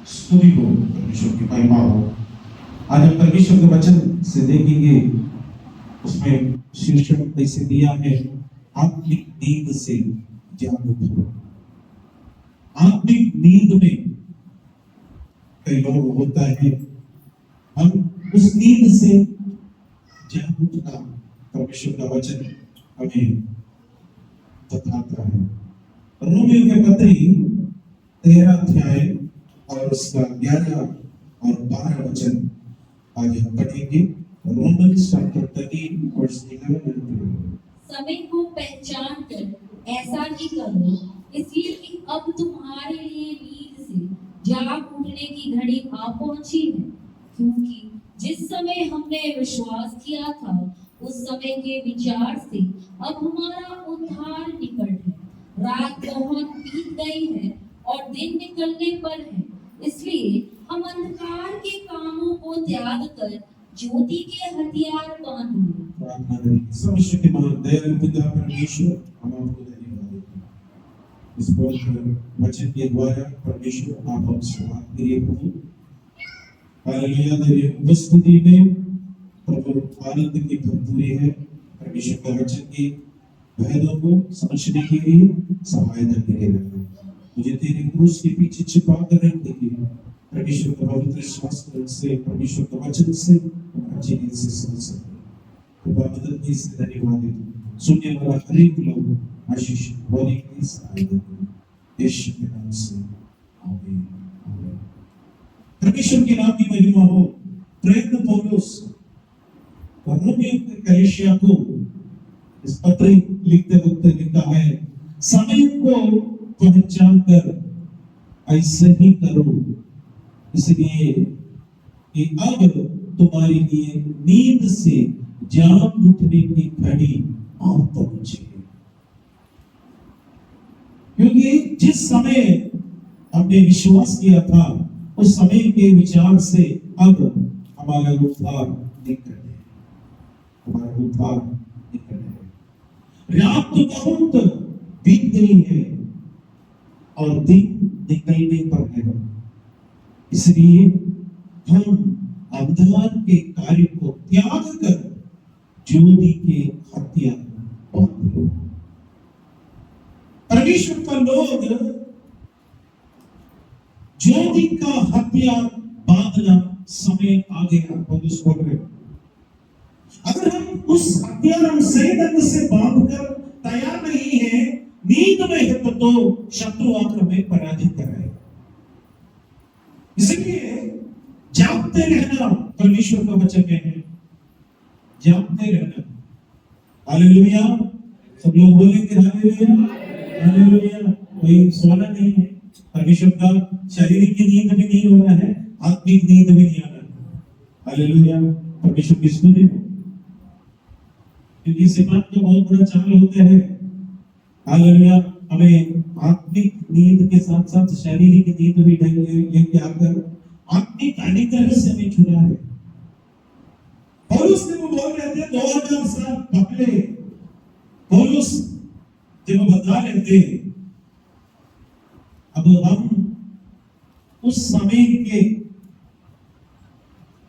स्तुति हो, परमेश्वर की महिमा हो। आज हम परमेश्वर के वचन से देखेंगे, उसमें शीर्षक ऐसे दिया है, आत्मिक नींद से जागरूक हो। आत्मिक नींद में कई लोग होता है, हम उस नींद से जागरूक का परमेश्वर का वचन हमें बताता है। रोमियो के पत्री 13 अध्याय और उसका 11 और 12 वचन आज हम पढ़ेंगे। Romans chapter 13 verse 11 and 12। समय को पहचान कर ऐसा ही करो, इसलिए कि अब तुम्हारे लिए नींद से जाग उठने की घड़ी आ पहुंची है। क्योंकि जिस समय हमने विश्वास किया था, उस समय के विचार से अब हमारा उद्धार निकट है। रात बहुत बीत गई है और दिन निकलने पर है, इसलिए हम अंधकार के कामों को त्याग कर ज्योति के हथियार बांध लें। प्रार्थना करें। सर्वशक्तिमान दयालु पिता परमेश्वर, हम आपको धन्यवाद देते हैं इस पवित्र वचन के द्वारा। परमेश्वर, आप हमसे बात करिए प्रभु। हालेलुया। तेरी उपस्थिति में प्रभु आनंद की भरपूरी है। परमेश्वर का वचन की भेदों को समझने के लिए सहायता करेगा। मुझे तेरे क्रूस के पीछे छिपा कर रखने के लिए परमेश्वर का पवित्र शास्त्र से, परमेश्वर का वचन से अच्छी रीति से समझ सके। कृपा मदद की से धन्यवाद देता हूं। सुनने वाला हर एक लोग आशीष होने के लिए सहायता करें, यीशु के नाम से आमीन। आमीन। परमेश्वर के नाम की महिमा हो। प्रेरित पौलुस रोमियो के कलीसिया को इस पत्र लिखते वक्त लिखा है, समय को पहचान कर ऐसे ही करो, इसलिए कि अब तुम्हारे लिए नींद से जाग उठने की घड़ी आ पहुंची है। क्योंकि जिस समय हमने विश्वास किया था, उस समय के विचार से अब हमारा उद्धार निकट है। हमारा उद्धार निकट है। रात तो बहुत बीत गई है और दिन निकलने पर है, इसलिए हम अंधकार के कार्य को त्याग कर ज्योति के हथियार बांध लो। परमेश्वर का लोग ज्योति का हथियार बांधना समय आ गया। पौलुस बोल रहे, अगर हम उस हथियार हम सही ढंग से बांधकर तैयार नहीं है, नींद में है, तो शत्रु आकर हमें पराजित कराएगा। इसलिए जागते रहना परमेश्वर का वचन है, जागते रहना। हालेलुया। सब लोग बोलेंगे हालेलुया, हालेलुया। कोई सोना नहीं है। परमेश्वर का शारीरिक की नींद भी नहीं हो रहा है, आत्मिक नींद भी नहीं आ रहा है। हालेलुया। परमेश्वर की स्तुति हो। क्योंकि शैतान का बहुत बड़ा चाल होता है। हालेलुया। हमें आत्मिक नींद के साथ साथ शारीरिक नींद भी लेके आकर आत्मिक अनुग्रह से हमें छुड़ा है। पौलुस ने वो बोल रहे थे 2000 साल पहले, पौलुस जब बता रहे थे, अब हम उस समय के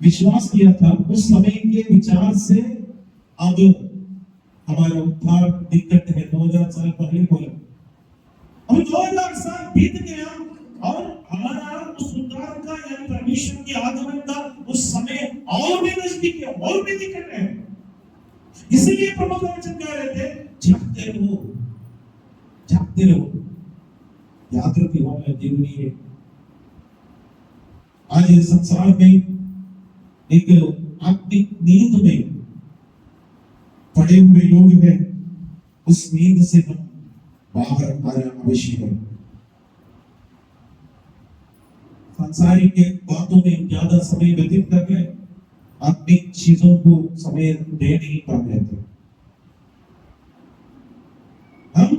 विश्वास किया था, उस समय के विचार से अब हमारा उद्धार निकट है। 2000 साल पहले बोला, अब 2000 साल बीत गया और हमारा उस उद्धार का यानी परमेश्वर के आगमन का उस समय और भी नजदीक है, और भी निकट है। इसीलिए प्रभु का वचन कह रहे थे, जागते रहो, जागते रहो। जागृति होना जरूरी है। आज इस संसार में एक आत्मिक नींद में पड़े हुए लोग हैं, उस नींद से हम बाहर आना आवश्यक है। सांसारिक बातों में ज्यादा समय व्यतीत कर रहे, आत्मिक चीजों को समय दे नहीं पा रहे थे। हम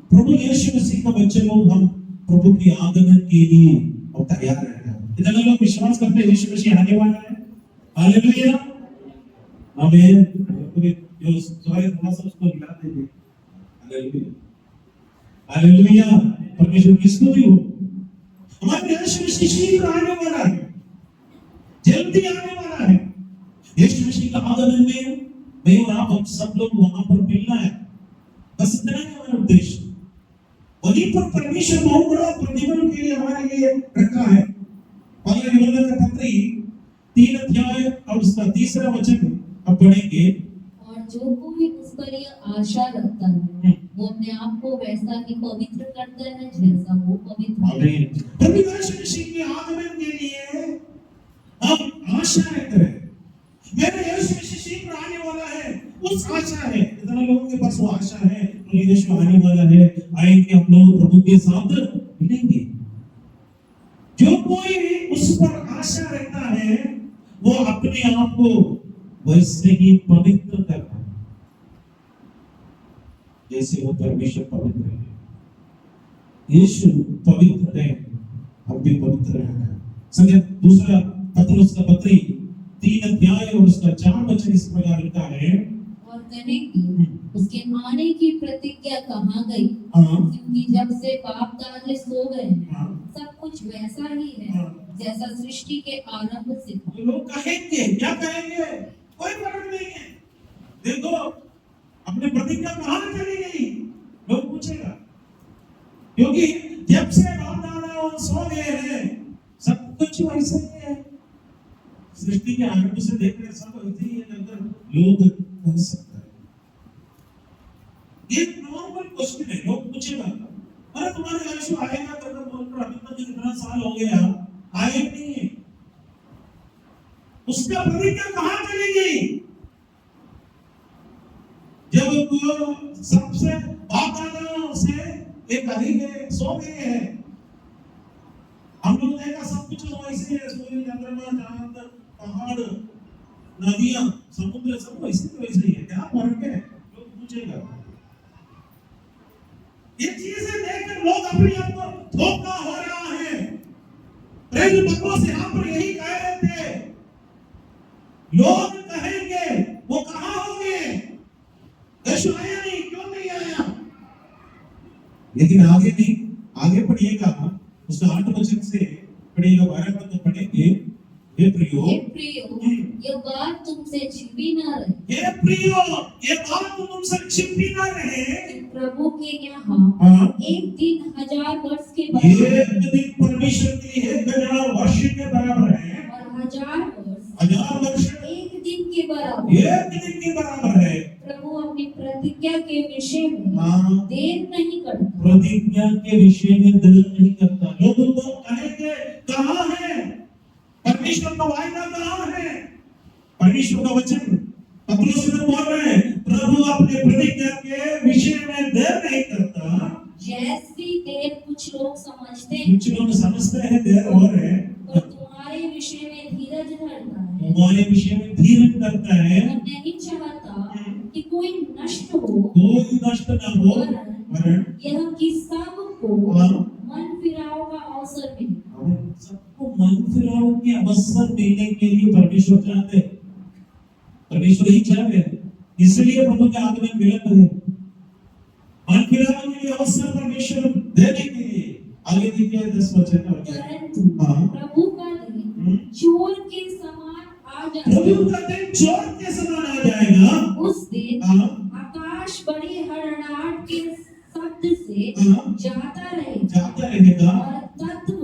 प्रभु यीशु मसीह का बच्चे लोग, हम प्रभु की आगमन के लिए और तैयार रहना। इतना लोग विश्वास करते हैं यीशु मसीह आने वाला है। हालेलुया। आमीन। जो सारे थोड़ा सा उसको हिला देंगे। Hallelujah, hallelujah. परमेश्वर की स्तुति हो। हमारे यीशु मसीह शीघ्र आने वाला है, जल्दी आने वाला है। यीशु मसीह का आगमन में मैं और आप हम सब लोग वहां पर मिलना है, बस इतना ही हमारा उद्देश्य। वहीं पर परमेश्वर बहुत बड़ा प्रतिफल के लिए हमारे लिए रखा है। पहले यूहन्ना का पत्री 3 अध्याय और उसका 3रा वचन अब पढ़ेंगे। और जो कोई उस पर यह आशा रखता है वो अपने आप को वैसा ही पवित्र करता है जैसा वो पवित्र है। आमीन। प्रभु यीशु मसीह के आगमन के लिए हम आशा रखते हैं। मेरे यीशु मसीह शीघ्र आने वाला है, उस आशा है। इतना लोगों के पास वो आशा है, प्रभु यीशु आने वाला है, आएंगे हम लोग प्रभु के साथ मिलेंगे। जो कोई उस पर आशा रखता है वो अपने आप को वैसे ही पवित्र करता है जैसे वो परमेश्वर पवित्र है। यीशु पवित्र है, हम भी पवित्र रहना है। संगे दूसरा पत्रुस का पत्री 3 अध्याय और उसका 4 वचन इस प्रकार लिखा है। और कहेंगे उसके आने की प्रतिज्ञा कहाँ गई, हाँ। क्योंकि जब से बाप दादे सो गए हाँ। सब कुछ वैसा ही है हाँ। जैसा सृष्टि के आरंभ से था। तो लोग कहेंगे, क्या कहेंगे? कोई फर्क नहीं है। देखो अपनी प्रतिज्ञा कहाँ चली गई, लोग पूछेगा, क्योंकि जब से बाप दादा सो गए हैं सब कुछ वैसे ही है। सृष्टि के आरंभ से देख रहे सब वैसे ही है, अगर लोग कह सकते हैं। ये नॉर्मल क्वेश्चन है, लोग पूछेगा अरे तुम्हारे यीशु आएगा तो बोलकर अभी तक कितना साल हो गया आए नहीं है, उसका प्रतिज्ञा कहाँ चली गई? जब वो सबसे बाप दादा से एक कहीं गए सो गए हैं, हम लोग देखा सब कुछ वैसे है, सूर्य चंद्रमा चांद पहाड़ नदियां समुद्र सब वैसे ही है, क्या फर्क है? लोग पूछेगा। ये चीजें देखकर लोग अपने आप को धोखा हो रहा है। प्रेम बकरों से आप यही कह रहे थे, लोग कहेंगे वो कहाँ होंगे, यीशु आया नहीं, क्यों नहीं आया? लेकिन आगे नहीं, आगे पढ़िएगा उसका 8 वचन से पढ़िएगा, 12 तक पढ़ेंगे। हे प्रियो, ये बात तुमसे छिपी ना रहे। हे प्रियो, ये बात तुमसे छिपी ना रहे। प्रभु के यहाँ हाँ। एक दिन 1000 वर्ष के एक बराबर दिन परमेश्वर के लिए 1000 वर्ष के बराबर है, और 1000 वर्ष एक दिन के बराबर। एक दिन के बराबर है। प्रभु अपनी प्रतिज्ञा के विषय में हाँ। देर नहीं करता। प्रतिज्ञा के विषय में देर नहीं करता। लोगों को कहेंगे कहाँ है परमेश्वर का वायदा, कहाँ है परमेश्वर का वचन? पत्रुस बोल रहे हैं प्रभु अपने प्रतिज्ञा के विषय में देर नहीं करता। जैसी देर कुछ लोग समझते हैं, कुछ लोग समझते हैं देर हो रहे हैं, तो तुम्हारे विषय में धीरज धरता है, हमारे विषय में धीरज करता है, और नहीं चाहता कि कोई नष्ट हो, कोई नष्ट न हो, वरन यह कि सबको मन फिराव का अवसर मिले। सबको मन फिराव के अवसर देने के लिए परमेश्वर चाहते हैं, परमेश्वर ही चाहते हैं, इसलिए प्रभु के आगमन विलंब है। मन फिराव के लिए अवसर परमेश्वर देने के लिए। आगे देखिए 10 वचन। प्रभु का दिन चोर के समान आ जाएगा। प्रभु का दिन चोर के समान आ जाएगा। उस दिन आकाश बड़ी हड़हड़ाहट के शब्द से जाता रहेगा और तत्व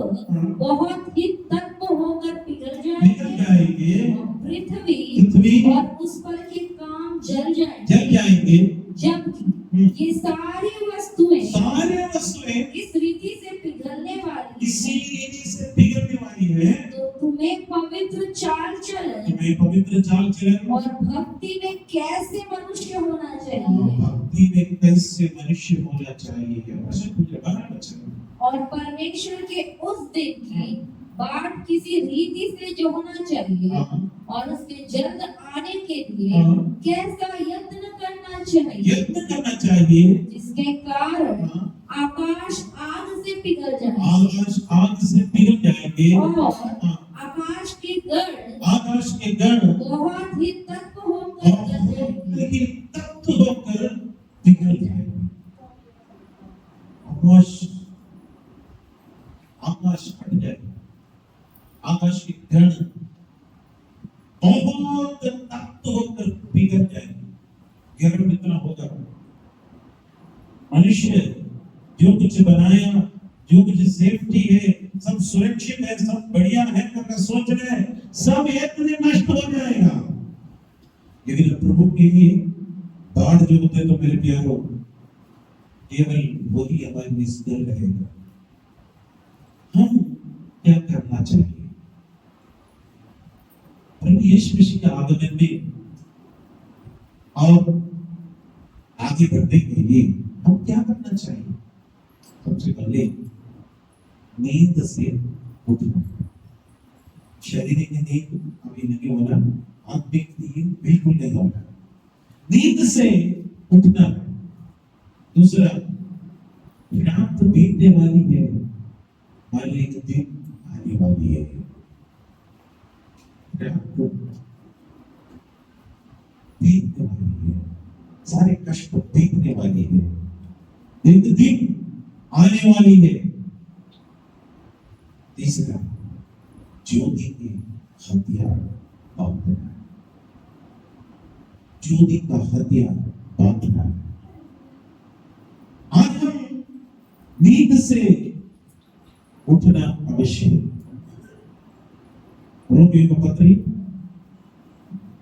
बहुत ही तत्व होकर पिघल जाएंगे और पृथ्वी और उस पर के काम जल जाएंगे। जबकि ये सारी वस्तुएं इस रीति से पिघलने वाली है, तो तुम्हें पवित्र चाल चलन और भक्ति में कैसे मनुष्य होना चाहिए, और परमेश्वर के उस दिन की बाट किसी रीति से जो होना चाहिए और उसके जल्द आने के लिए कैसा यत्न करना चाहिए, जिसके कारण आकाश आग से पिघल जाएंगे और आकाश के गण बहुत ही तत्व होकर पिघल जाएंगे। आकाश फट जाएगा, आकाश के किरण बहुत तप्त होकर पिघल जाएंगे। गर्म इतना होगा, मनुष्य जो कुछ बनाया, जो कुछ सेफ्टी है, सब सुरक्षित है, सब बढ़िया है करके सोच रहे हैं, सब एक दिन नष्ट हो जाएगा। लेकिन प्रभु के लिए बाढ़ जो होते तो मेरे प्यारों, केवल वही हमारे लिए स्थिर रहेगा। हम क्या करना चाहिए? प्रभु यीशु मसीह के आगमन में और आगे बढ़ने के लिए हम क्या करना चाहिए? सबसे पहले नींद से उठना। शारीरिक नींद अभी नहीं होना, आत्मिक नींद बिल्कुल नहीं होना। नींद से उठना। दूसरा, रात बीतने वाली है, हर एक दिन आने वाली है। रात बीतने वाली है, सारे कष्ट बीतने वाली है, एक दिन आने वाली है। तीसरा, ज्योति की हत्या बांधना, ज्योति का हत्या बांधना। आज हम नींद से उठना अवश्य। रोमियो का पत्री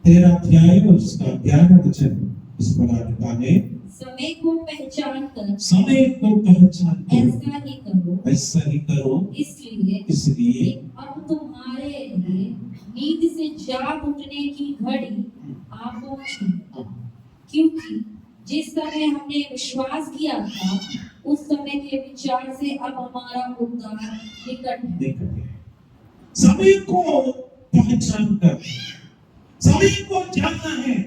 13 अध्याय और उसका 11वां वचन इस प्रकार लिखा है, समय को पहचान कर ऐसा ही करो, इसलिए अब तुम्हारे लिए नींद से जाग उठने की घड़ी आ पहुंची। क्योंकि जिस समय हमने विश्वास किया था, उस समय के विचार से अब हमारा उद्धार निकट है। समय को पहचान कर, समय को जानना है,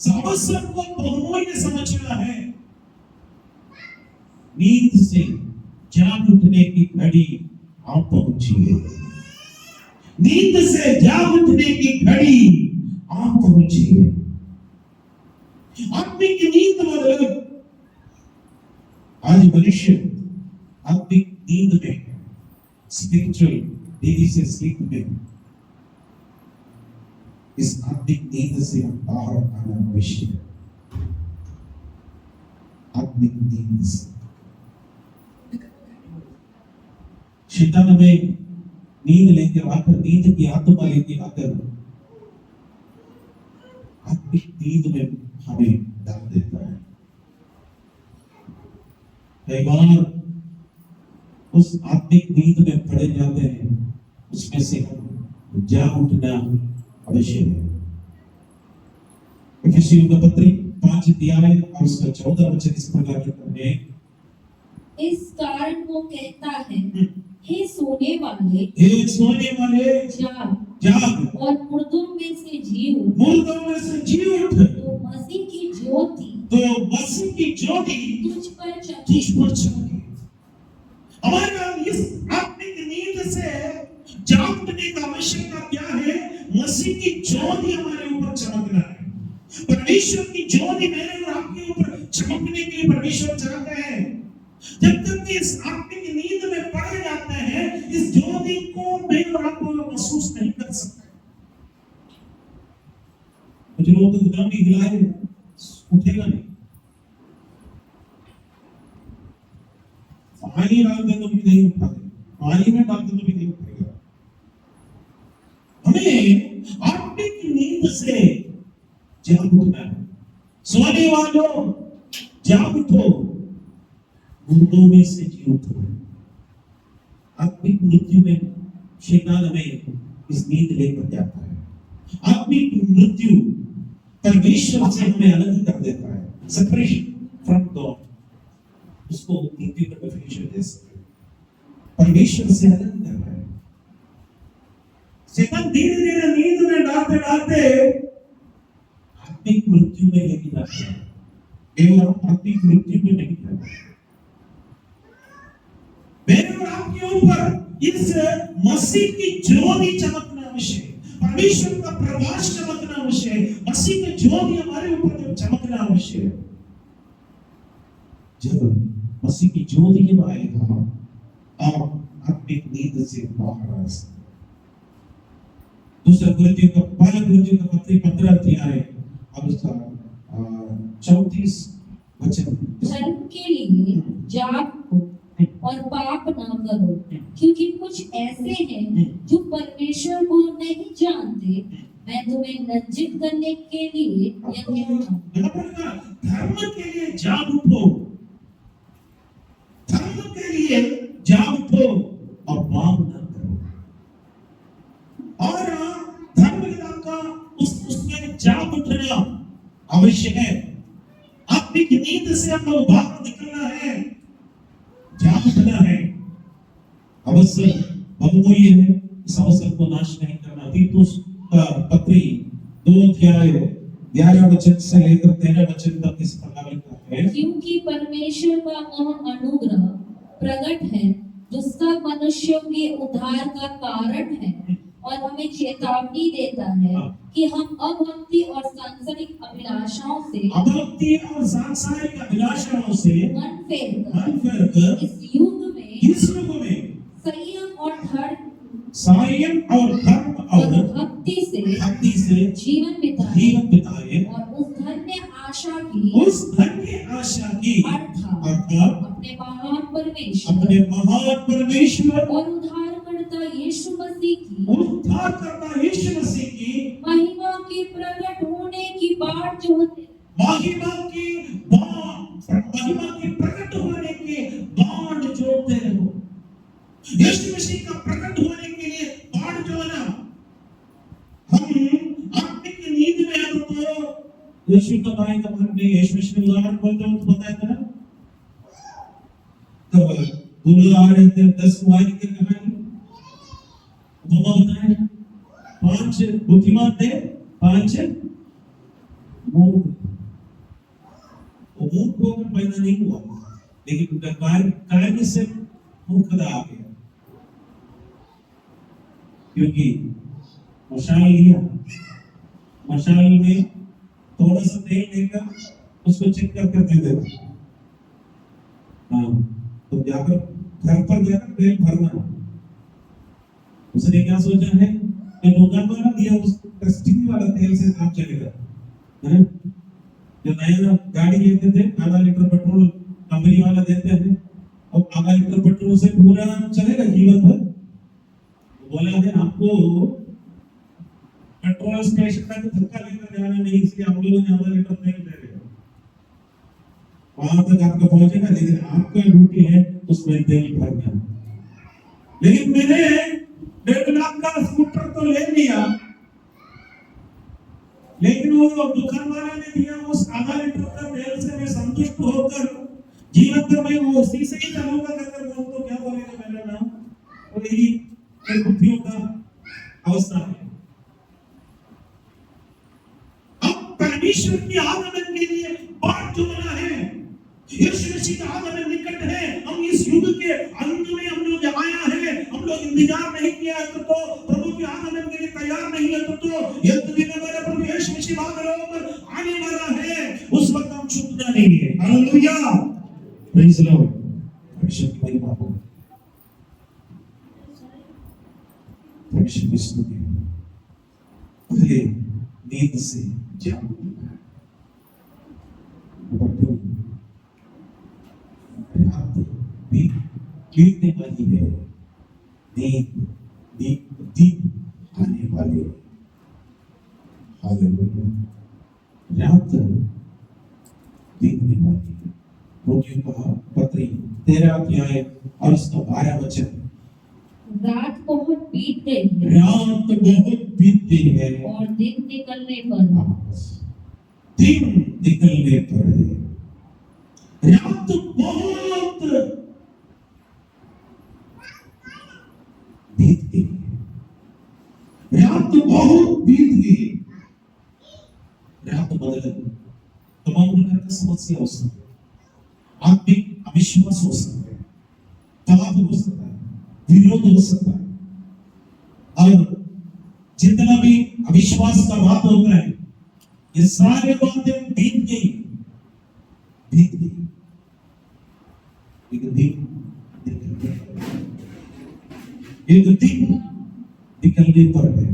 अवसर को बहुमूल्य समझना है। नींद से जाग उठने की घड़ी आ पहुंची है। नींद से जाग उठने की घड़ी आ पहुंची है। आत्मिक नींद मतलब आज मनुष्य आत्मिक नींद में, स्पिरिचुअल डेली से स्लीप में, इस आत्मिक नींद से हम बाहर आना आवश्यक है। आत्मिक नींद से शैतान हमें नींद लेके आकर, नींद की आत्मा लेके आकर आत्मिक नींद में हमें डाल देता है। कई बार उस आत्मिक नींद में पड़े जाते हैं, उसमें से हम जाग उठना अवश्य है। इफिसियों का पत्री 5 अध्याय और उसका 14 वचन इस प्रकार लिखा है, इस कारण वो कहता है, हे सोने वाले जाग और मुर्दों में से जी उठ। तो मसीह की ज्योति तुझ पर चमके। हमारा इस आत्मिक नींद से जागने का आवश्यकता क्या है? मसीह की ज्योति हमारे ऊपर चमकना है। परमेश्वर की ज्योति मेरे और आपके ऊपर चमकने के लिए परमेश्वर चाहते हैं। जब तक इस आत्मिक नींद में पड़ जाते हैं, इस ज्योति को मैं और आप महसूस नहीं कर सकते। कुछ लोग तो एकदम ही हिलाए उठेगा नहीं, पानी डालते तो भी नहीं उठाते, पानी में डालते तो भी नहीं उठेगा। हमें आत्मिक नींद से जाग उठना है। सोने वालों जाग उठो, मुर्दों में से जी उठो। आत्मिक मृत्यु में शैतान हमें इस नींद लेकर जाता है। आत्मिक मृत्यु परमेश्वर से हमें अलग कर देता है। सेपरेशन फ्रॉम गॉड, उसको मृत्यु का डेफिनेशन दे सकते हैं। परमेश्वर से अलग कर रहा है। शैतान धीरे धीरे नींद में डालते डालते आत्मिक मृत्यु में लेके जाता है। केवल आत्मिक मृत्यु में नहीं जाता है। मेरे और आपके ऊपर इस मसीह की ज्योति चमकना आवश्यक है। परमेश्वर का प्रकाश चमकना आवश्यक है। मसीह की ज्योति हमारे ऊपर जब चमकना आवश्यक है, जब मसीह की ज्योति जब आएगा और आत्मिक नींद से बाहर आ सकते। दूसरा कुरिन्थियों का 15 अध्याय और उसका 34 वचन। धर्म के लिए जागो और पाप न करो, क्योंकि कुछ ऐसे हैं जो परमेश्वर को नहीं जानते। मैं तुम्हें लज्जित करने के लिए यह कहता हूं, धर्म के लिए जाग उठो, धर्म के लिए जाग उठो और पाप न करो। और धर्म का उसमें जाग उठना आवश्यक है। आत्मिक नींद से हम लोग बाहर निकलना है, जाग उठना है। अवसर बहुमूल्य है, इस अवसर को नाश नहीं करना। तीतुस पत्री 2 अध्याय 11 वचन से लेकर 13 वचन तक इस प्रकार लिखा है, क्योंकि परमेश्वर का वह अनुग्रह प्रकट है जो सब मनुष्यों के उद्धार का कारण है और हमें चेतावनी देता है कि हम अभक्ति और सांसारिक अभिलाषाओं से मन फेरकर इस युग में संयम और धर्म और भक्ति से जीवन बिताए और उस धन्य आशा की अर्थात अपने महान परमेश्वर और उद्धारकर्ता यीशु मसीह की महिमा के प्रकट होने की बाट जोहते रहो। यीशु मसीह का प्रकट होने के लिए बाट जोहना। हम आत्मिक नींद में हैं तो यीशु का भाई का मन नहीं, यीशु मसीह ने उदाहरण बोलते हो तो बताया था ना, तब दूल्हा आ रहे थे 10 वाइन की कहानी वो बताया ना। 5 बुद्धिमान थे, 5 मूर्ख। वो मूर्ख होकर पैदा नहीं हुआ, लेकिन उनका कार्य से मूर्खता आ गया, क्योंकि मशाल लिया, मशाल में थोड़ा सा तेल लेकर उसको चिपका कर दे देता। हाँ, तो जाकर घर पर जाकर तेल भरना। उसने क्या सोचा है कि दुकान वाला दिया उस टेस्टिंग वाला तेल से काम चलेगा, है? जो नया गाड़ी लेते थे, आधा लीटर पेट्रोल कंपनी वाला देते हैं, और आधा लीटर पेट्रोल से पूरा चलेगा जीवन भर। बोला है आपको पेट्रोल स्टेशन तक धक्का लेकर जाना नहीं, इसलिए हम लोगों ने आधा लीटर तेल दे दिया, वहां तक आपका पहुंचेगा, लेकिन आपका ड्यूटी है उसमें तेल भरना। लेकिन मैंने 1.5 लाख का स्कूटर तो ले लिया, लेकिन वो दुकान वाले ने दिया उस आधा लीटर का तेल से मैं संतुष्ट होकर जीवन भर मैं वो उसी से ही चलूंगा अगर वो तो क्या बोलेगा मेरा नाम। और यही बुद्धियों का अवस्था है। अब परमेश्वर की आगमन के लिए बाट जोड़ना है। यीशु मसीह का आगमन निकट है। हम इस युग के अंत में हम लोग आया है, हम लोग इंतजार नहीं किया तो प्रभु के आगमन के लिए तैयार नहीं है तो यद्यपि हमारा प्रभु यीशु मसीह आने वाला है, उस वक्त हम छूटना नहीं है। Hallelujah, praise the Lord. परमेश्वर की महिमा हो, परमेश्वर की स्तुति हो। पहले नींद से जागो, रात बीतने वाली है, दिन आने वाले। हालेलुया, रात बीतने वाली है। रोमियो का पत्री 13 अध्याय और उसका 12 वचन। रात बहुत बीत गई है, रात बहुत बीत गई है और दिन निकलने पर है। रात बहुत बीत गई, रात बहुत बीत गई। रात बदल तमाम प्रकार का समस्या हो सकती है, आत्मिक अविश्वास हो सकता है, पाप हो सकता है, विरोध हो सकता है, और जितना भी अविश्वास का बात होता है, ये सारे बातें बीत गई। लेकिन दिन एक दिन निकलने पर है,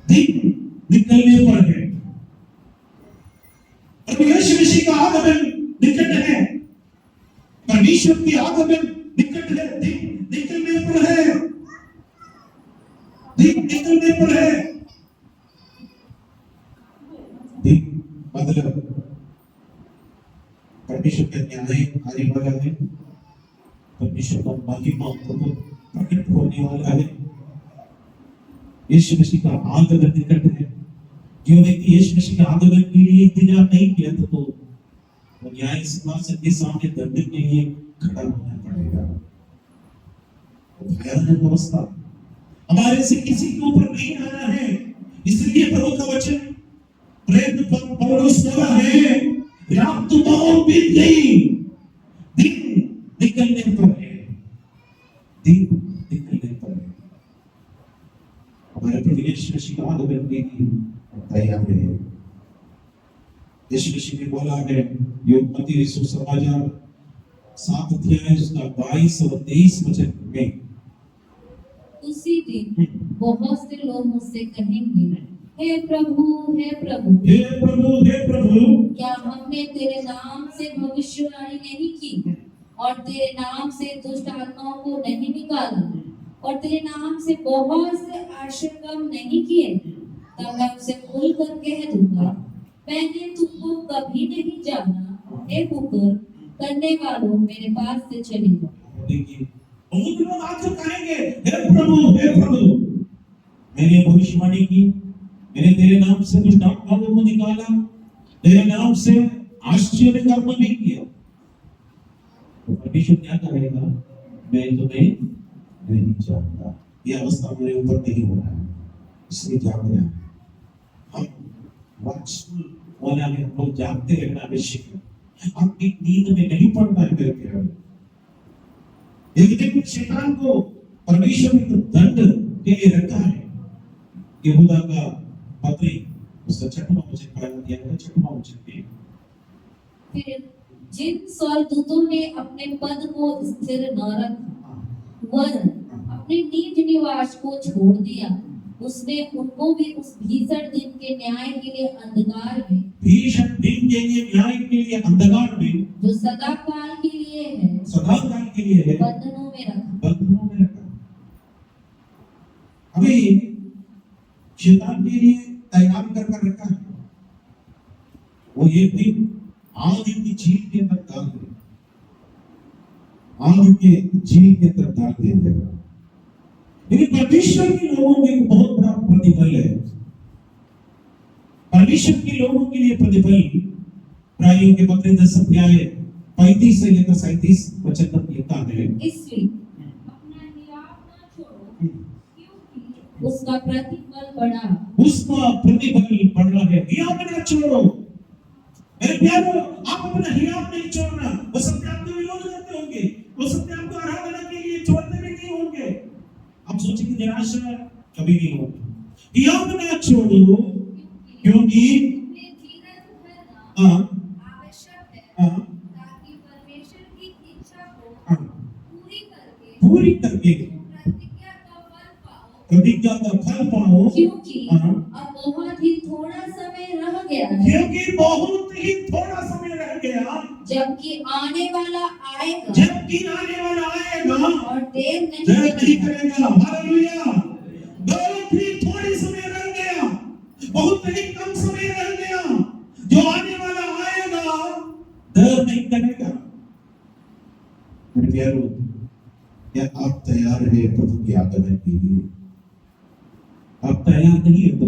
दिन निकलने पर है। और यीशु मसीह का आगमन निकट है, परमेश्वर की आगमन निकट है, दिन निकलने पर है, दिन निकलने पर है। दिन मतलब परमेश्वर का न्याय आने वाला है, परमेश्वर का महिमा प्रकट होने वाला है। यीशु मसीह का आगमन निकट है। जो व्यक्ति यीशु मसीह के आगमन के लिए इंतजार नहीं किया था तो वो न्याय सिंहासन के सामने दंड के लिए खड़ा होना पड़ेगा। भयानक अवस्था हमारे से किसी के ऊपर नहीं आना है। इसलिए प्रभु का वचन प्रेरित पौलुस बोला है, रात तो बहुत बीत गई, दिन निकलने पर है, दिन निकलने पर है। हमारे प्रभु यीशु मसीह का आगमन के लिए तैयार है। यीशु मसीह ने बोला है, मत्ती सुसमाचार 7 अध्याय उसका 22 और 23 वचन में, उसी दिन बहुत से लोग मुझसे कहेंगे, हे प्रभु, हे प्रभु, हे प्रभु, हे प्रभु, क्या हमने तेरे नाम से भविष्यवाणी नहीं की और तेरे नाम से दुष्ट आत्माओं को नहीं निकाला और तेरे नाम से बहुत से आश्चर्य काम नहीं किए? तब मैं उसे खुलकर कह दूंगा, मैंने तुमको कभी नहीं जाना। हे पुकार करने वालों, मेरे पास से चले जाओ। देखिए बहुत लोग आकर कहेंगे, हे प्रभु, हे प्रभु, मैंने भविष्यवाणी की, मैंने तेरे नाम से दुष्ट आत्माओं को निकाला, तेरे नाम से आश्चर्य कर्म भी किया। तो परमेश्वर क्या करेगा? मैं तुम्हें नहीं जानता। यह अवस्था मेरे ऊपर नहीं हो रहा है, इसलिए जाग जाए। हम वाचफुल होना है, हम लोग जागते रहना आवश्यक है। आपकी नींद में नहीं पड़ना है मेरे प्यारे। एक दिन शैतान को परमेश्वर ने तो दंड के लिए रखा है। यहूदा का पत्री उसका 6वां वचन पाया दिया है, 6वां वचन में, फिर जिन स्वर्गदूतों ने अपने पद को स्थिर न रखा वरन अपने निज निवास को छोड़ दिया, उसने उनको भी उस भीषण दिन के न्याय के लिए अंधकार में, भीषण दिन के लिए न्याय के लिए अंधकार में, जो सदा काल के लिए है, सदा काल के लिए है, बंधनों में रखा। बंधनों में रखा। अभी शैतान के लिए तैयार कर रखा है। वो एक दिन आग की झील के अंदर डाल दे, आग के झील के अंदर डाल दिया जाएगा। लेकिन परमेश्वर के लोगों में एक बहुत बड़ा प्रतिफल है। परमेश्वर के लोगों के लिए प्रतिफल प्राइयों के पत्र 10 अध्याय 35 से लेकर 37 वचन तक लिखा है। इसलिए अपना हिराव न छोड़ो, क्योंकि उसका प्रतिफल बड़ा, उसका प्रतिफल बड़ा है। हिराव न छोड़ो मेरे प्यारो, आप अपना हिराव नहीं छोड़ना। वो सब आपके विरोध करते होंगे, वो सब आपको आराधना के लिए छोड़ते भी नहीं होंगे। आप सोचेंगे निराशा कभी नहीं होगी। हिराव न छोड़ो क्योंकि आवश्यक है ताकि परमेश्वर की इच्छा को पूरी करके प्रतिज्ञा का फल पाओ। क्योंकि अब बहुत ही थोड़ा समय रह गया है, क्योंकि बहुत ही थोड़ा समय रह गया, जबकि आने वाला आएगा, जबकि आने वाला आएगा और देर नहीं नहीं करेगा। करेगा। हालेलुया। बहुत ही थोड़ी समय रह गया, बहुत ही कम समय रह गया, जो आने वाला आएगा देर नहीं करेगा। मेरे प्यारो, क्या आप तैयार हैं प्रभु के आगमन के लिए? आप तैयार नहीं है तो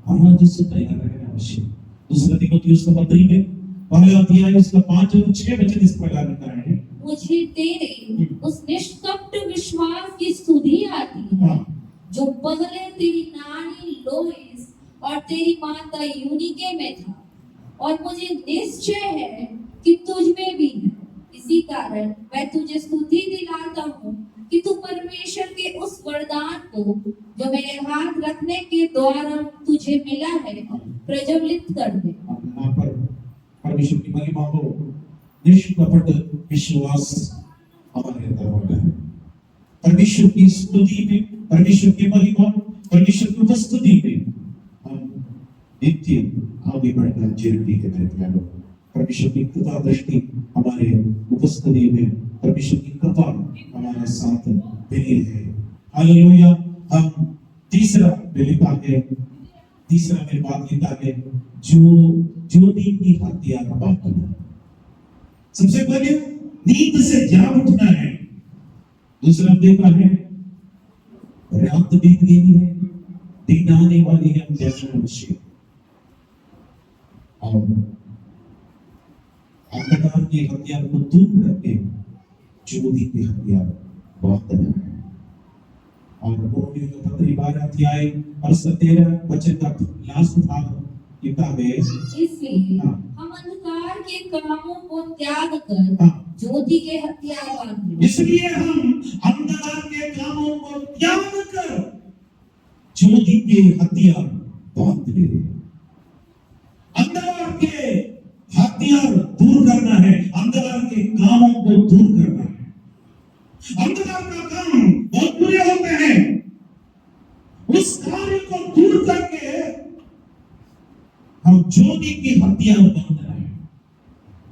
हम आज से तैयार रहना आवश्यक। दूसरा तीमुथियुस का पत्री में पहला अध्याय उसका 5 और 6 वचन इस प्रकार लिखा है, मुझे तेरे उस निष्कपट विश्वास की स्तुति आती है जो पहले तेरी नानी लोइस और तेरी माता यूनिके में था, और मुझे निश्चय है कि तुझ में भी है। इसी कारण मैं तुझे स्तुति दिलाता हूँ कि तू परमेश्वर के उस वरदान को जो मेरे हाथ रखने के द्वारा तुझे मिला है प्रज्वलित कर दे। यहाँ पर परमेश्वर की महिमा हो, निष्कपट विश्वास हमारे अंदर होता है। परमेश्वर की स्तुति में, परमेश्वर की महिमा, परमेश्वर की उपस्थिति में हम नित्य आगे बढ़ना जरूरी है मेरे प्यारों। परमेश्वर की कृपा दृष्टि हमारे उपस्थिति में, परमेश्वर की कृपा हमारे साथ बनी है। हालेलुया। हम तीसरा मेरे बात लिखा है, जो ज्योति की हत्या का बात करना। सबसे पहले नींद से जाग उठना है। दूसरा देखा है, रात बीत गई है, दिन आने वाली है, हम जैसे मनुष्य और अंधकार के हथियार को दूर करके ज्योति के हथियार बात करना है। और रोमियो का पत्री 12 अध्याय और 13 वचन का लास्ट भाग लिखा है, इसलिए हम अंधकार के कामों को त्याग कर ज्योति के हथियार बांधे। इसलिए हम अंधकार के कामों को त्याग कर ज्योति के हथियार बांध ले। अंधकार के हथियार दूर करना है, अंधकार के कामों को दूर करना है। अंधकार का काम बहुत बुरे होते हैं, उस कार्य को दूर करके हम ज्योति की हथियार बांध रहे हैं।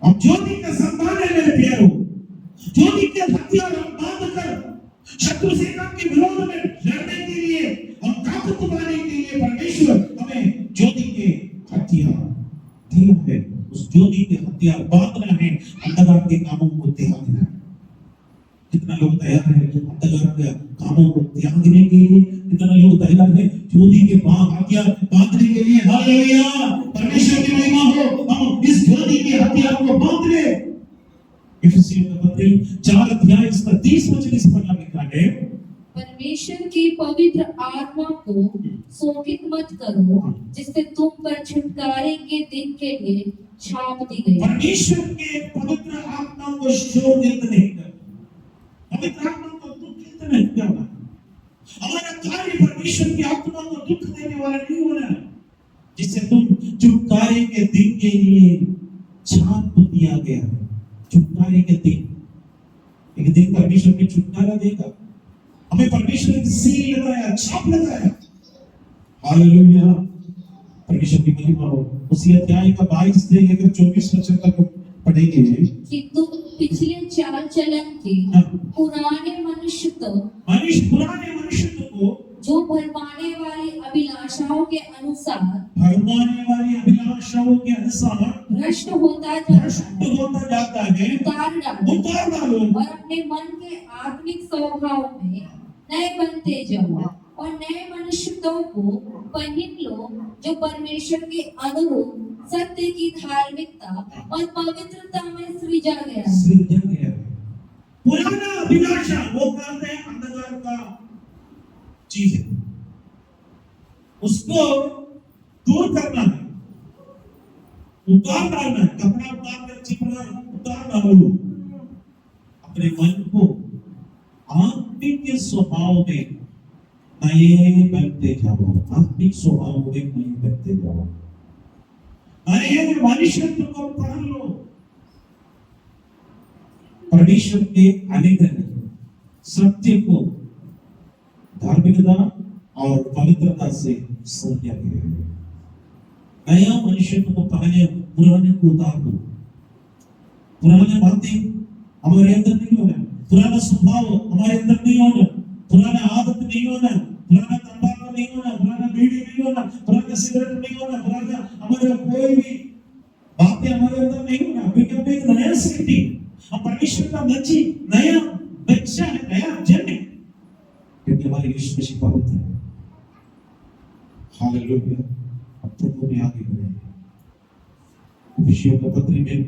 हम ज्योति के संतान हैं मेरे प्यारों, ज्योति के हथियार हम बांध कर शत्रु सेना के विरोध में लड़ने के लिए, हम ताकत पाने के लिए परमेश्वर हमें ज्योति के हथियार दिया है। उस ज्योति के हथियार बांधना है, अंधकार के कामों को त्यागना है। कितना लोग तैयार है अंधकार के कामों को त्यागने के लिए? कितना लोग तैयार है ज्योति के हथियार बांधने के लिए? हालेलुया, परमेश्वर की महिमा हो। हम इस ज्योति के हथियार को बांध ले। इफिसियों का पत्री 4 अध्याय इसका 30 वचन इस पर लिखा है, परमेश्वर की पवित्र आत्मा को शोकित मत करो, जिससे तुम पर छुटकारे के दिन के लिए छाप दी गई। परमेश्वर के पवित्र आत्मा को शोकित नहीं करना, पवित्र आत्मा को दुखित नहीं करना। हमारा कार्य परमेश्वर की आत्मा को दुख देने वाला नहीं होना, जिससे तुम छुटकारे के दिन के लिए छाप दिया गया है। छुटकारे के दिन, एक दिन परमेश्वर ने छुटकारा देगा, हमें परमेश्वर ने सील लगाया, छाप लगाया। हालेलुया, परमेश्वर की महिमा हो। उसी अध्याय का 22 से लेकर 24 वचन तक पढ़ेंगे कि तुम पिछले चाल चलन के पुराने मनुष्य को जो भरमाने वाली अभिलाषाओं के अनुसार भ्रष्ट होता जाता है, उतार डालो और अपने मन के आत्मिक स्वभाव में नए बनते जाओ और नए मनुष्यों को पहन लो, जो परमेश्वर के अनुरूप सत्य की धार्मिकता और पवित्रता में सृजा गया है। पुराना अभिलाषा वो कहते हैं अंधकार का चीज है, उसको दूर करना है, उतार डालना है। कपड़ा उतार कर चिपड़ा उतार डालो, अपने मन को आत्मिक के स्वभाव में नए बनते जाओ, आत्मिक स्वभाव में नए बनते जाओ। नए मनुष्यत्व को पहन लो। परमेश्वर के अनुग्रह सत्य को धार्मिकता और पवित्रता से सजा गया है। नया मनुष्यत्व को पहने, पुराने को उतार दो। पुराने बातें हमारे अंदर नहीं होना, पुराना स्वभाव हमारे अंदर नहीं होना, पुराना आदत नहीं होना, पुराना तंबाकू नहीं होना, पुराना बीड़ी नहीं होना, पुराना सिगरेट नहीं होना, पुराना हमारे कोई भी बातें हमारे अंदर नहीं होना। क्योंकि हम एक नया सृष्टि, हम परमेश्वर का बच्चे, नया बच्चा है, नया जन्म है, क्योंकि हमारे यीशु मसीह पवित्र है। हालेलुया। अब प्रभु में आगे बढ़े। इफिसियों का पत्री में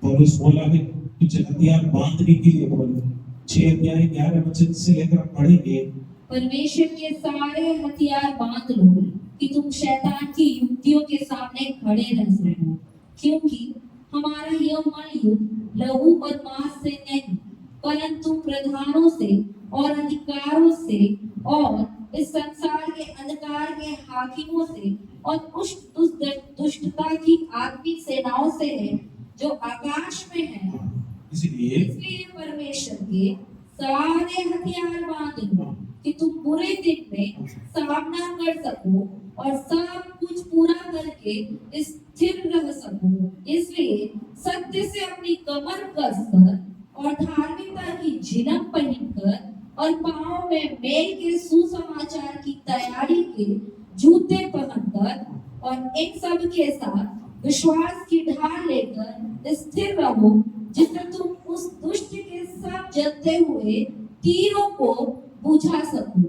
पौलुस बोला है कुछ हथियार बांधने के लिए बोला। 6 अध्याय 11 वचन से लेकर पढ़ेंगे, परमेश्वर के सारे हथियार बांध लो कि तुम शैतान की युक्तियों के सामने खड़े रह सको, क्योंकि हमारा यह मल्लयुद्ध लहू और मांस से नहीं, परंतु प्रधानों से और अधिकारों से और इस संसार के अंधकार के हाकिमों से और दुष्टता की आत्मिक सेनाओं से है, जो आकाश में है। इसलिए परमेश्वर के सारे हथियार बांध लो कि तुम बुरे दिन में सामना कर सको और सब कुछ पूरा करके स्थिर रह सको। इसलिए सत्य से अपनी कमर कसकर और धार्मिकता की झिलम पहनकर और पांव में मेल के सुसमाचार की तैयारी के जूते पहनकर और इन सब के साथ विश्वास की ढाल लेकर स्थिर रहो, जिससे तुम उस दुष्ट के सब जलते हुए तीरों को बुझा सको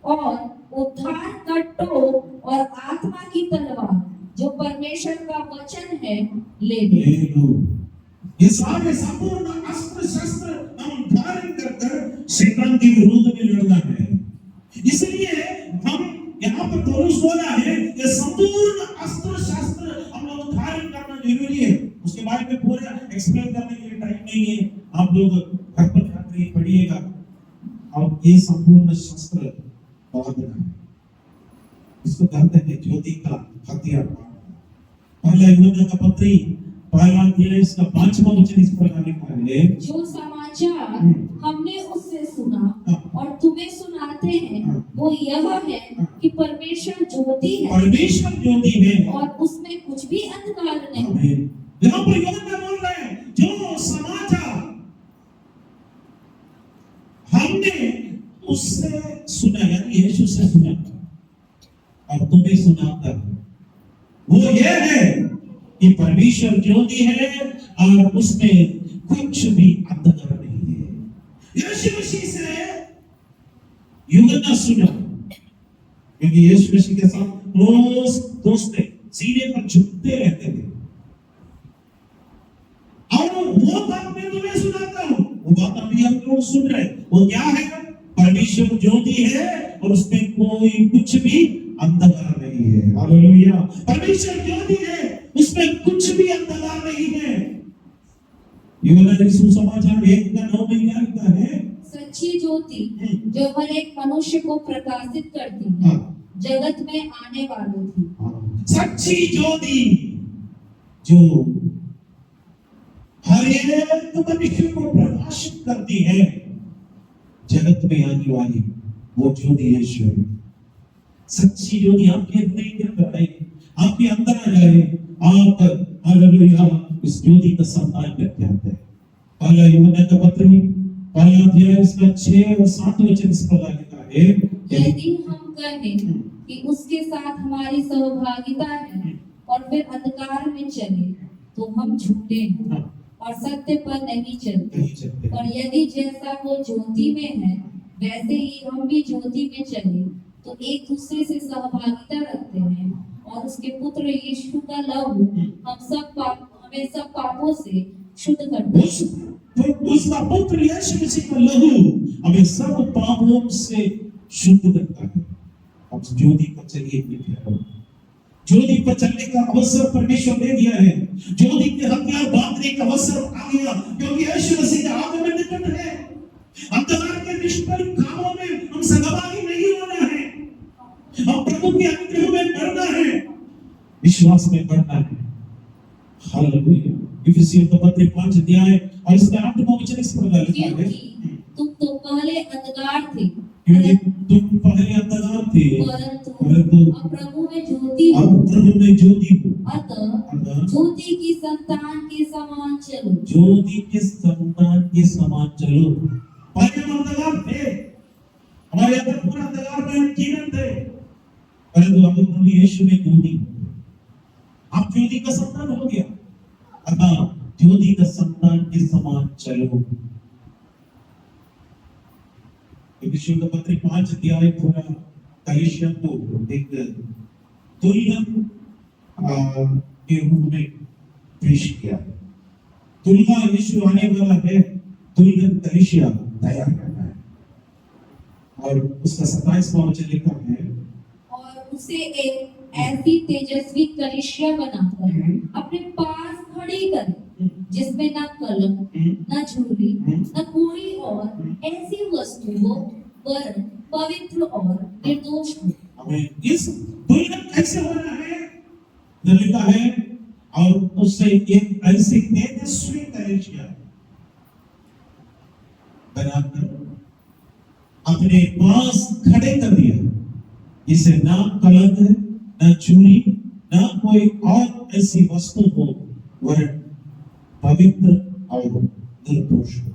और उद्धार का टोप और आत्मा की तलवार जो परमेश्वर का वचन है ले लो। ये सारे संपूर्ण अस्त्र शस्त्र हम धारण कर शैतान के विरोध में लड़ना है। इसलिए हम यहाँ पर पौलुस बोला है कि संपूर्ण अस्त्र शस्त्र हम लोग धारण करना जरूरी है। उसके बारे में पूरा एक्सप्लेन करने के लिए टाइम नहीं है, आप लोग घर पर जाकर पढ़िएगा। और ये संपूर्ण शस्त्र बांधना है, इसको कहते हैं ज्योति का हथियार। पहला यूहन्ना का पत्री पहला अध्याय इसका 5वां वचन इस प्रकार लिखा है, जो समाचार हमने उससे सुना और तुम्हें सुनाते हैं वो यह है कि परमेश्वर ज्योति है, परमेश्वर ज्योति है और उसमें कुछ भी अंधकार नहीं। यहाँ पर यूहन्ना बोल रहे हैं जो समाचार हमने उससे सुना, यानी यीशु से सुना और तुम्हें सुनाता है, वो ये है कि परमेश्वर ज्योति है और उसमें कुछ भी अंधकार नहीं है। यीशु मसीह से यूहन्ना सुना, क्योंकि यीशु मसीह के साथ रोज दोस्ती सीने पर झुकते रहते थे। और वो बात मैं तुम्हें सुनाता हूं, वो बात अभी हम लोग सुन रहे हैं। वो क्या है? परमेश्वर ज्योति है और उसमें कोई कुछ भी अंधकार नहीं है। हालेलुया। परमेश्वर ज्योति है, उसमें कुछ भी अंधकार नहीं है। यूहन्ना सुसमाचार 1:9 में क्या लिखा है? सच्ची ज्योति जो हर एक मनुष्य को प्रकाशित करती है, जगत में आने वाली थी। सच्ची ज्योति जो हर एक मनुष्य को प्रकाशित करती है, जगत में आने वाली वो ज्योति यीशु है। सच्ची ज्योति आपके अंदर है, आपके अंदर आ जाए, आप हालेलुया इस ज्योति का सम्मान करते आते हैं। पहला यूहन्ना का पत्र पहला अध्याय इसका 6 और 7 वचन इस प्रकार लिखा है, यदि हम कहें कि उसके साथ हमारी सहभागिता है और फिर अंधकार में चले तो हम झूठे हैं और सत्य पर नहीं चलते। और यदि जैसा वो ज्योति में है वैसे ही हम भी ज्योति में चले तो एक दूसरे से सहभागिता रखते हैं और उसके पुत्र यीशु का लहू हमें सब पापों से शुद्ध करता है। उसका पुत्र यीशु मसीह का लहू हमें सब पापों से शुद्ध करता है। अब ज्योति पर चलिए, ज्योति पर चलने का अवसर परमेश्वर दे दिया है। ज्योति के हथियार बांधने का अवसर आ गया, क्योंकि यीशु मसीह का आगमन निकट है। अंधकार के निष्फल कामों में हम सहभागी नहीं होना है, हम प्रभु के अनुग्रह में बढ़ना है, विश्वास में बढ़ना है। हालेलुया। इफिसियों का पत्र 5 अध्याय और इसका 8वां वचन इस प्रकार लिखा है, तुम तो पहले अंधकार थे, क्योंकि तुम पहले अंधकार थे परंतु अब प्रभु में ज्योति हो। अतः ज्योति की संतान के समान चलो। ज्योति के संतान के समान चलो। पहले हम अंधकार थे, हमारे अंदर पूरा अंधकार में हम जीवन थे, परंतु अब प्रभु यीशु में ज्योति, आप ज्योति का संतान हो गया। अतः ज्योति का संतान के समान चलो। इफिसियों का पत्र 5 अध्याय पूरा कलीसिया को एक दुल्हन के रूप में पेश किया। दुल्हा यीशु आने वाला है, दुल्हन कलीसिया तैयार करना है। और उसका 27वां वचन लिखा है, और उसे एक ऐसी तेजस्वी कलीसिया बनाकर अपने पास खड़ी करे जिसमें न कलंक न झुर्री न कोई और ऐसी वस्तु हो, वरन पवित्र और निर्दोष हो। हमें इस दुल्हन कैसे होना है जो लिखा है, और उससे एक ऐसी तेजस्वी कलीसिया बनाकर अपने पास खड़े कर दिया, जिसे ना कलंक है, ना चोरी, ना कोई और ऐसी वस्तु हो, वह पवित्र और निर्दोष हो।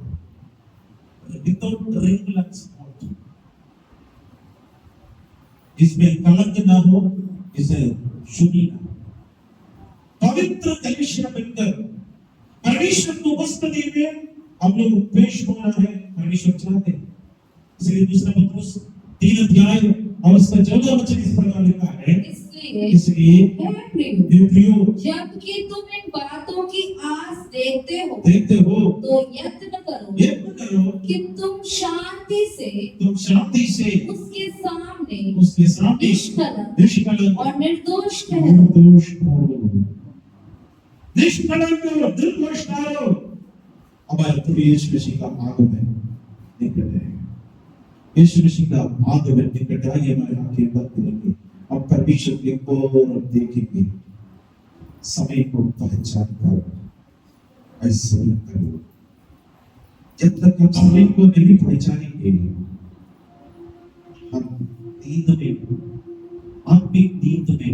विदाउट रिंगलेस हार्ट, जिसमें कलंक ना हो, जिसे शुद्धि ना हो, पवित्र कलीसिया बनकर परमेश्वर को उपस्थिति में हम लोग पेश होना है। परमेश्वर चाहते हैं, इसलिए दूसरा पत्रुस 3 अध्याय और उसका 14 वचन इस प्रकार लिखा है, इसलिए हे प्रियो, जबकि तुम इन बातों की आस देखते हो तो यत्न करो कि तुम शांति से उसके सामने निष्कलंक और निर्दोष ठहरो। निष्कलंक और निर्दोष ठहरो। हमारे प्रभु यीशु मसीह का आगमन निकट है। यीशु मसीह का आगमन निकट है। ये हमारे आंखें बंद करेंगे, अब परमेश्वर की ओर देखेंगे, समय को पहचान कर ऐसे करो। जब तक हम समय को नहीं पहचानेंगे, हम नींद में, आत्मिक नींद में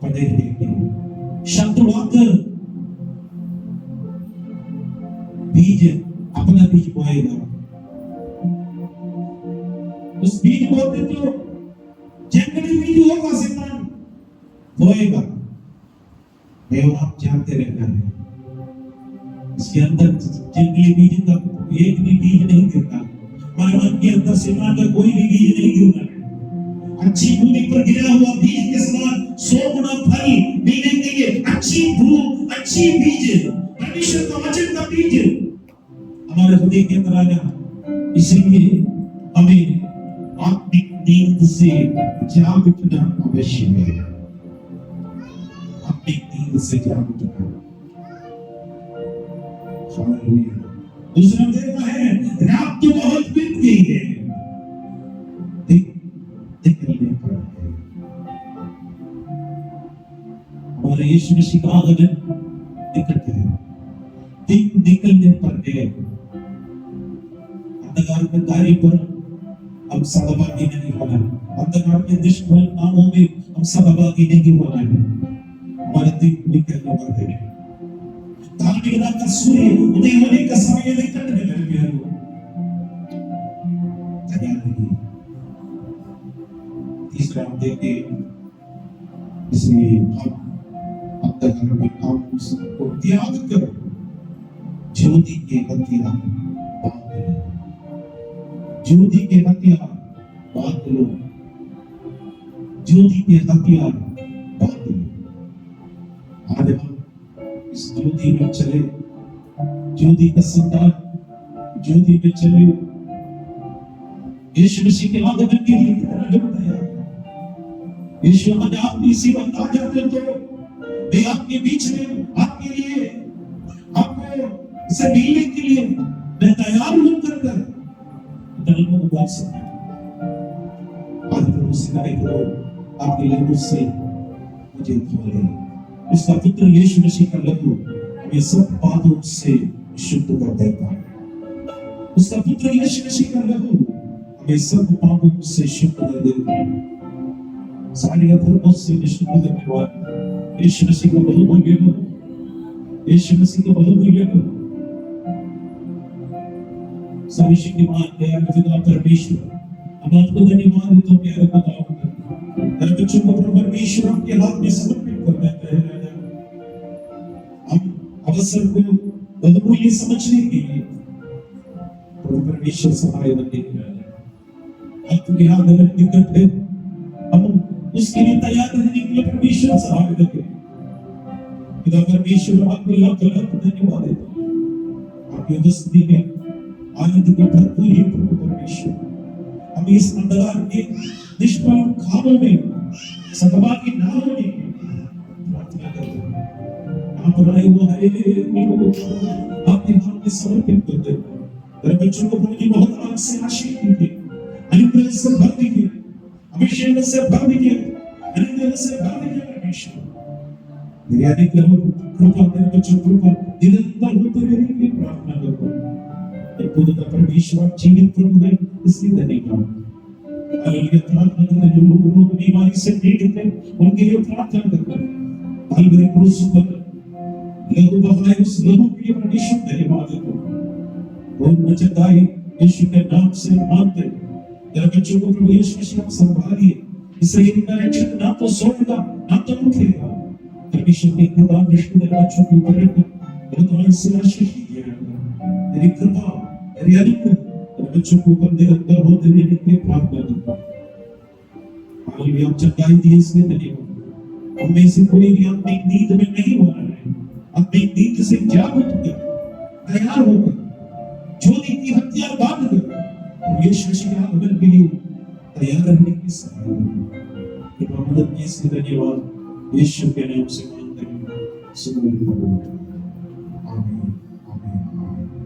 पड़े रहेंगे। शत्रु आकर बीज, अपना बीज बोएगा, उस बीज बोते तो जंगली बीज होगा, शैतान बोएगा, और आप जानते रहना है, इसके अंदर जंगली बीज का एक भी बीज नहीं गिरता। हमारे मन के अंदर शैतान का कोई भी बीज नहीं गिरता है। अच्छी भूमि पर गिरा हुआ बीज के समान 100 गुना फल मिलने के लिए अच्छी भूमि, अच्छी बीज, परमेश्वर का वचन का बीज हमारे हृदय के अंदर आना। इसलिए हमें आत्मिक नींद से जाग उठना अवश्य है। आत्मिक नींद से जाग उठना। हालेलुया। दूसरा देखना है, रात तो बहुत बीत गई है, निकलने पर है। हमारे यीशु मसीह का आगमन निकट है, दिन निकलने पर है। अंधकार के कार्य पर हम सहभागी नहीं होना, अंधकार के निष्फल कामों में हम सहभागी नहीं होना है। हमारे दिन निकलने पर है। धार्मिकता का सूर्य उदय होने का समय निकट में लग गया है। तैयार रहिए। तीसरा हम देखें, इसलिए हम अंधकार में काम को त्याग कर ज्योति के हथियार बांध लो। ज्योति के हथियार बांध लो। ज्योति के हथियार बांध लो। आज हम इस ज्योति में चले, ज्योति का संतान ज्योति में चले। यीशु मसीह के आगमन के लिए कितना लगता है। यीशु ने अपनी सेवा आ जाते तो वे आपके बीच में, आपके लिए, आपको से मिलने के लिए मैं तैयार हूं कर को बोल सकता हूं। आज प्रभु से आए करो, आपके लहू से मुझे खोले। उसका पुत्र यीशु मसीह का लहू हमें सब पापों से शुद्ध कर देता है। उसका पुत्र यीशु मसीह का लहू हमें सब पापों से शुद्ध कर देता है। सारे अधर्मों से शुद्ध करने वाला यीशु मसीह का लहू हो गया। यीशु मसीह का लहू हो गया। सर्वशक्ति की मान दया पिता परमेश्वर, हम आपको धन्यवाद देते हैं प्यारे पिता। मेरे बच्चों को परमेश्वर आपके हाथ में समर्पित कर देते हैं। हम अवसर को बहुमूल्य समझने के लिए परमेश्वर सहाय बनने के लिए आपके हाथ में निकट है। हम उसके लिए तैयार रहने के लिए परमेश्वर सहाय देते हैं। पिता परमेश्वर आपको लाख लाख धन्यवाद देते हैं। आपकी उपस्थिति में आनंद की भरपूरी प्रभु परमेश्वर, हम इस अंधकार के निष्फल खामों में सहभागी ना होने की प्रार्थना करते हैं। आप बनाए हुए आपके हाथ में समर्पित करते हैं। मेरे बच्चों को प्रभु जी बहुत आग से आशीष दीजिए, अनुग्रह से भर दीजिए, अभिषेक से भर दीजिए, अनुग्रह से भर दीजिए परमेश्वर। मेरे अनुग्रह कृपा मेरे बच्चों पर निरंतर होते रहने की प्रार्थना करता हूं। अद्भुतता परमेश्वर जीवित प्रभु है, इसलिए धन्यवाद। हालेलुया। प्रार्थना करते जो लोग बीमारी से पीड़ित हैं उनके लिए प्रार्थना करते हैं। कलवरी क्रूस पर लहू बहाए उस लहू के लिए परमेश्वर धन्यवाद देते। और नचदाई यीशु के नाम से मानते तेरे बच्चों को प्रभु यीशु मसीह संभालिए। इससे इनका रक्षक ना तो सोएगा ना तो उठेगा। परमेश्वर की कृपा दृष्टि तेरे बच्चों के ऊपर रखे। तेरे तुम्हारे से आशीष दीजिए। तेरी कृपा तेरी अनुग्रह तेरे बच्चों के ऊपर निरंतर होते हुए नित्य प्रार्थना करता हूं। हालेलुया। आप चंगाई दिए इसलिए धन्यवाद। हमें से कोई भी अपनी नींद में नहीं हो रहा है, अपनी नींद से जाग उठकर तैयार होकर ज्योति की हथियार बांधकर यीशु मसीह के आगमन के लिए तैयार रहने की सलाह कृपा मदद की इसलिए धन्यवाद। यीशु के नाम से मांगते हैं, सुनो। आमीन।